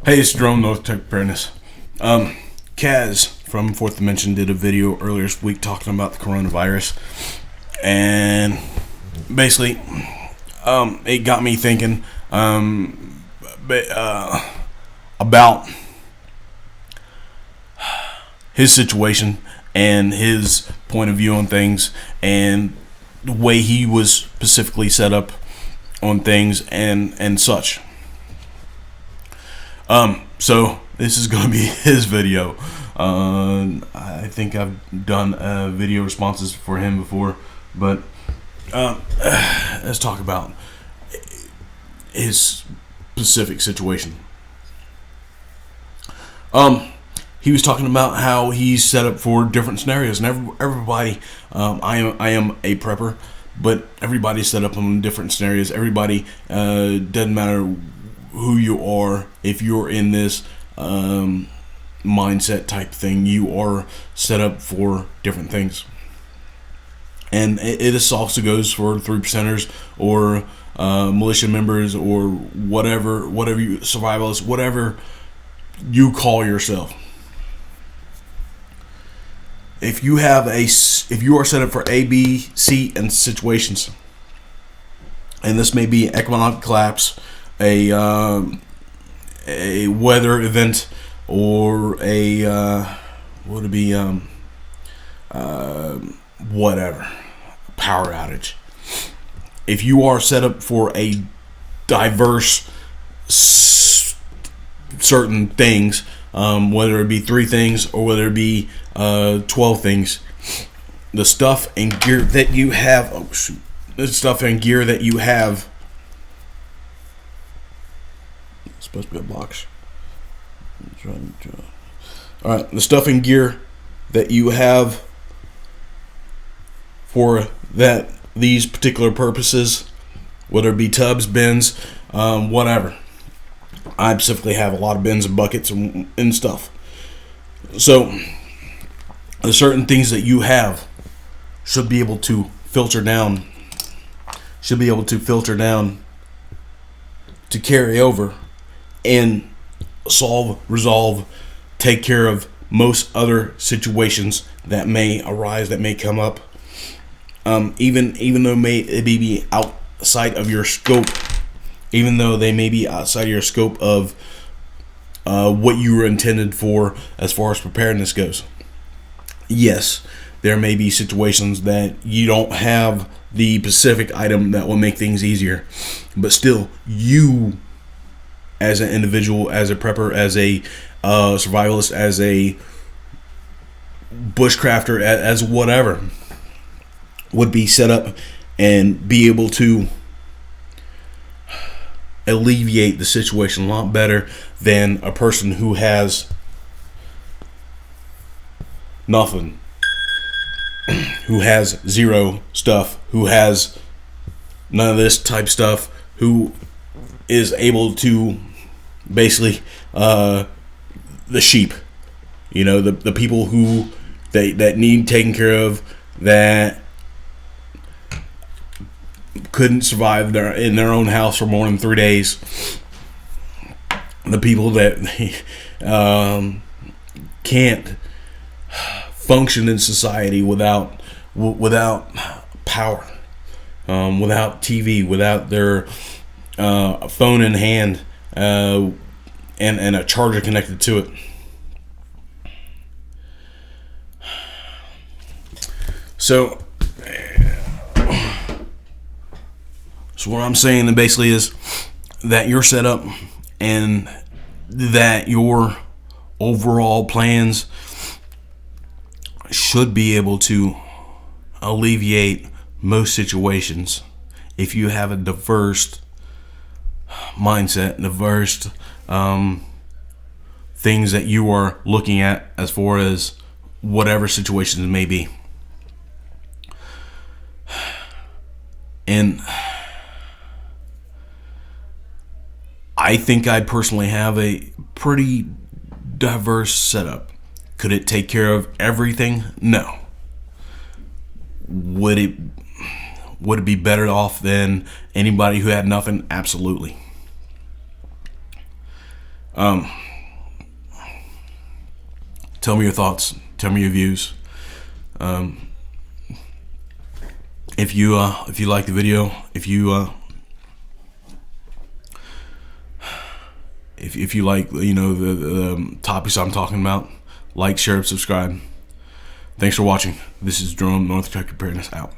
Hey, it's Jerome, North Tech Preparedness. Kaz from Fourth Dimension did a video earlier this week talking about the coronavirus, and basically, it got me thinking about his situation and his point of view on things, and the way he was specifically set up on things and such. So this is going to be his video. I think I've done video responses for him before, but let's talk about his specific situation. He was talking about how he's set up for different scenarios, and everybody, I am a prepper, but everybody's set up in different scenarios. Everybody, doesn't matter who you are, if you're in this mindset type thing, you are set up for different things. And it also goes for 3%ers or militia members or whatever you, survivalists, whatever you call yourself. If you are set up for A, B, C, and situations, and this may be economic collapse, a weather event, or whatever, power outage. If you are set up for a diverse certain things, whether it be 3 things or whether it be 12 things, the stuff and gear that you have, supposed to be a box. Alright, the stuff and gear that you have for these particular purposes, whether it be tubs, bins, whatever. I specifically have a lot of bins and buckets and stuff. So the certain things that you have should be able to filter down to carry over and resolve, take care of most other situations that may arise, that may come up. Even though it may be outside of your scope, of what you were intended for as far as preparedness goes. Yes, there may be situations that you don't have the specific item that will make things easier, but still, you as an individual, as a prepper, as a survivalist, as a bushcrafter, as whatever, would be set up and be able to alleviate the situation a lot better than a person who has nothing, who has zero stuff, who has none of this type stuff, who is able to basically the sheep, the people who that need taken care of, that couldn't survive in their own house for more than 3 days, the people that can't function in society without power, without TV, without their phone in hand, and a charger connected to it. So what I'm saying basically is that you're set up, and that your overall plans should be able to alleviate most situations if you have a diverse mindset, diverse things that you are looking at as far as whatever situations may be. And I think I personally have a pretty diverse setup. Could it take care of everything? No. Would it be better off than anybody who had nothing? Absolutely. Tell me your thoughts. Tell me your views. If you like the video, if you like the topics I'm talking about, like, share, subscribe. Thanks for watching. This is Jerome, North Tech Preparedness, out.